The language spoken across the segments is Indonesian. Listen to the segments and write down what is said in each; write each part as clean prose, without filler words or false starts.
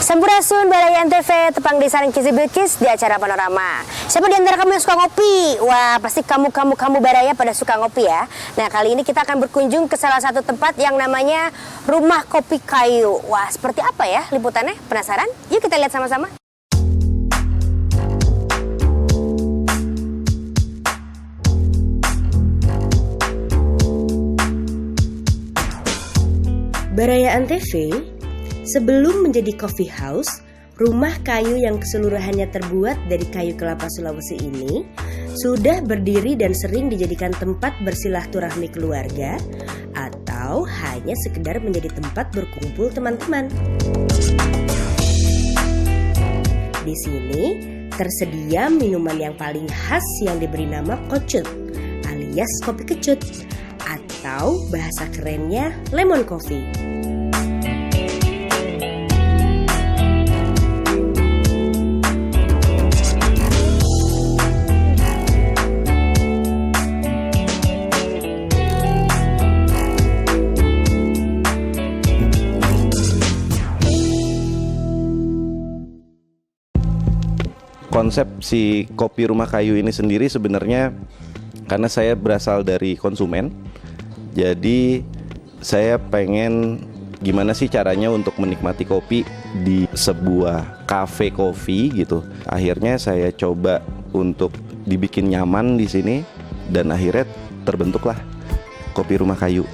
Sampurasun Baraya Antv, tepang di sarang Kisi Bilkis di acara Panorama. Siapa di antara kamu yang suka ngopi? Wah, pasti kamu Baraya pada suka ngopi ya. Nah, kali ini kita akan berkunjung ke salah satu tempat yang namanya Rumah Kopi Kayu. Wah, seperti apa ya liputannya? Penasaran? Yuk kita lihat sama-sama. Baraya Antv, sebelum menjadi coffee house, rumah kayu yang keseluruhannya terbuat dari kayu kelapa Sulawesi ini sudah berdiri dan sering dijadikan tempat bersilaturahmi keluarga atau hanya sekedar menjadi tempat berkumpul teman-teman. Di sini tersedia minuman yang paling khas yang diberi nama kocut alias kopi kecut atau bahasa kerennya lemon coffee. Konsep si kopi rumah kayu ini sendiri sebenarnya karena saya berasal dari konsumen, jadi saya pengen gimana sih caranya untuk menikmati kopi di sebuah cafe kopi gitu. Akhirnya saya coba untuk dibikin nyaman di sini dan akhirnya terbentuklah kopi rumah kayu.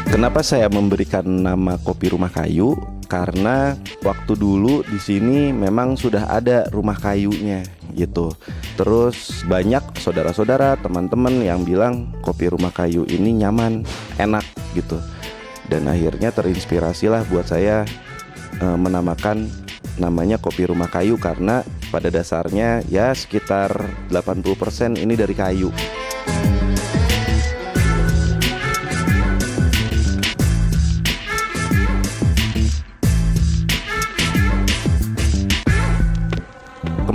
Kenapa saya memberikan nama kopi rumah kayu? Karena waktu dulu di sini memang sudah ada rumah kayunya gitu. Terus banyak saudara-saudara, teman-teman yang bilang kopi rumah kayu ini nyaman, enak gitu. Dan akhirnya terinspirasilah buat saya menamakan namanya kopi rumah kayu karena pada dasarnya ya sekitar 80% ini dari kayu.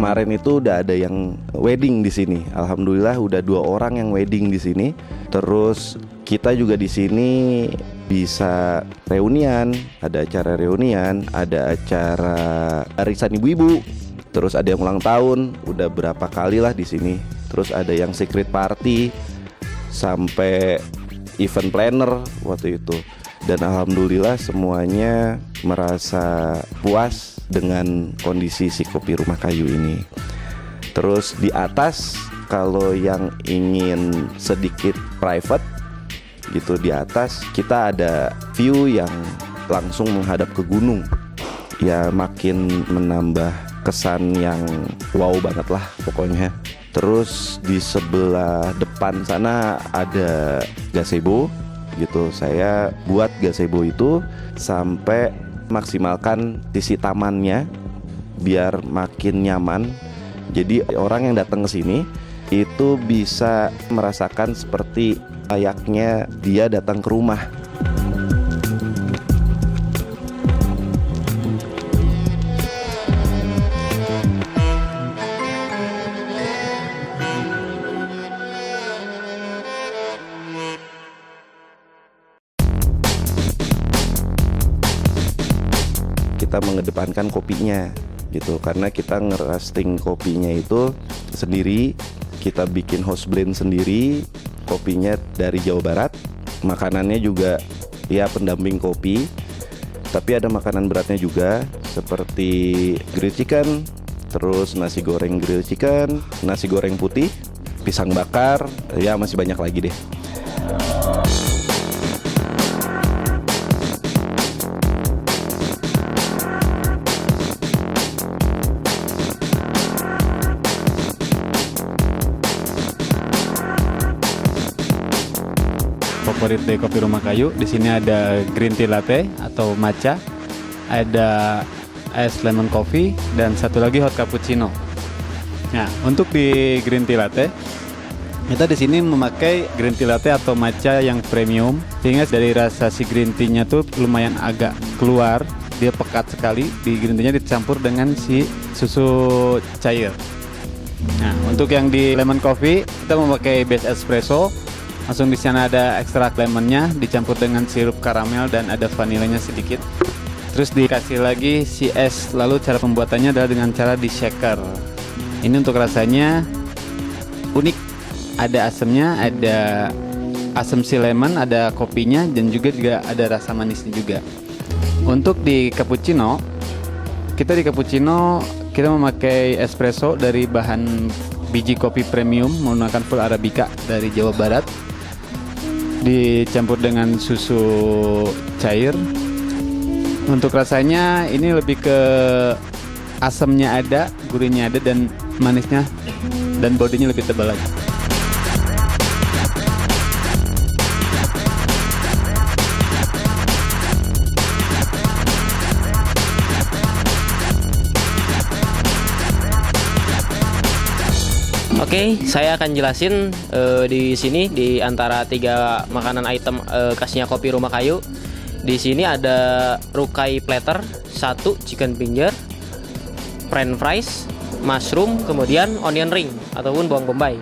Kemarin itu udah ada yang wedding di sini. Alhamdulillah udah 2 orang yang wedding di sini. Terus kita juga di sini bisa reunian, ada acara reunian, ada acara arisan ibu-ibu. Terus ada yang ulang tahun, udah berapa kali lah di sini. Terus ada yang secret party sampai event planner waktu itu. Dan alhamdulillah semuanya merasa puas dengan kondisi si kopi rumah kayu ini. Terus di atas kalau yang ingin sedikit private gitu, di atas kita ada view yang langsung menghadap ke gunung. Ya makin menambah kesan yang wow banget lah pokoknya. Terus di sebelah depan sana ada gazebo gitu. Saya buat gazebo itu sampai maksimalkan sisi tamannya biar makin nyaman. Jadi orang yang datang ke sini itu bisa merasakan seperti layaknya dia datang ke rumah. Kita mengedepankan kopinya gitu karena kita ngerasting kopinya itu sendiri, kita bikin house blend sendiri, kopinya dari Jawa Barat, makanannya juga ya pendamping kopi, tapi ada makanan beratnya juga seperti grilled chicken, terus nasi goreng grilled chicken, nasi goreng putih, pisang bakar, ya masih banyak lagi deh. Favorit dari kopi rumah kayu, di sini ada green tea latte atau matcha, ada es lemon coffee, dan satu lagi hot cappuccino. Nah, untuk di green tea latte, kita di sini memakai green tea latte atau matcha yang premium, sehingga dari rasa si green tea-nya tuh lumayan agak keluar dia pekat sekali. Di green tea-nya dicampur dengan si susu cair. Nah, untuk yang di lemon coffee kita memakai base espresso. Langsung di sana ada ekstrak lemonnya dicampur dengan sirup karamel dan ada vanilanya sedikit. Terus dikasih lagi si es. Lalu cara pembuatannya adalah dengan cara di shaker. Ini untuk rasanya unik. Ada asamnya, ada asam si lemon, ada kopinya, dan juga ada rasa manisnya juga. Untuk di cappuccino kita memakai espresso dari bahan biji kopi premium menggunakan full arabica dari Jawa Barat, dicampur dengan susu cair. Untuk rasanya ini lebih ke asamnya ada, gurihnya ada, dan manisnya dan bodinya lebih tebal lagi. Oke, saya akan jelasin di sini di antara 3 makanan item khasnya kopi Rumah Kayu. Di sini ada rukai platter, 1 chicken finger, french fries, mushroom, kemudian onion ring ataupun bawang bombay.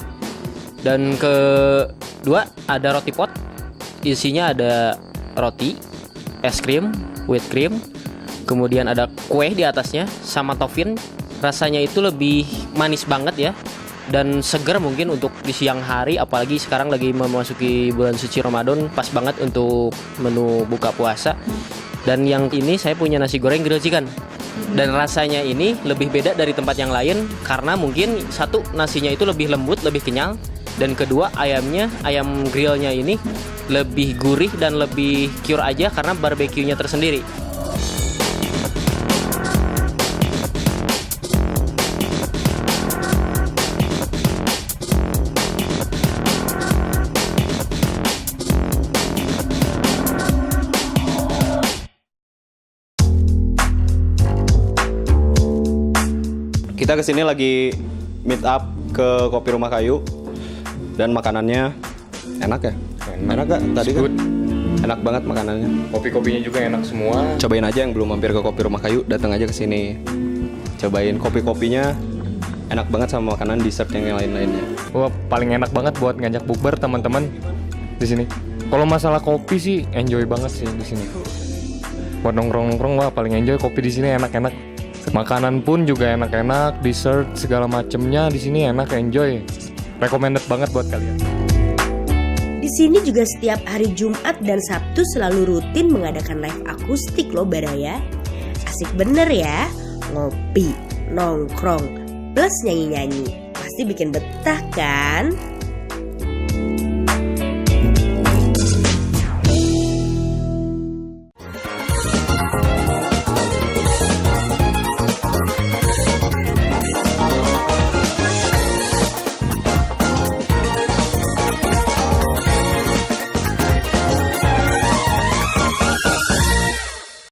Dan kedua ada roti pot. Isinya ada roti, es krim, whipped cream, kemudian ada kue di atasnya sama topping. Rasanya itu lebih manis banget ya. Dan segar mungkin untuk di siang hari, apalagi sekarang lagi memasuki bulan suci Ramadan, pas banget untuk menu buka puasa. Dan yang ini saya punya nasi goreng grill chicken. Dan rasanya ini lebih beda dari tempat yang lain karena mungkin 1, nasinya itu lebih lembut, lebih kenyal, dan kedua ayam grillnya ini lebih gurih dan lebih cure aja karena barbeque-nya tersendiri. Kita kesini lagi meet up ke Kopi Rumah Kayu dan makanannya enak ya? Enak gak? Tadi kan? Enak banget makanannya. Kopi-kopinya juga enak semua. Cobain aja yang belum mampir ke Kopi Rumah Kayu, datang aja ke sini. Cobain kopi-kopinya, enak banget sama makanan dessert yang lain-lainnya. Wah, paling enak banget buat ngajak bukber teman-teman di sini. Kalau masalah kopi sih enjoy banget sih di sini. Buat nongkrong-nongkrong, wah paling enjoy kopi di sini, enak-enak. Makanan pun juga enak-enak, dessert segala macemnya di sini enak, enjoy. Recommended banget buat kalian. Di sini juga setiap hari Jumat dan Sabtu selalu rutin mengadakan live akustik loh Baraya. Asik bener ya, ngopi, nongkrong, plus nyanyi-nyanyi. Pasti bikin betah kan?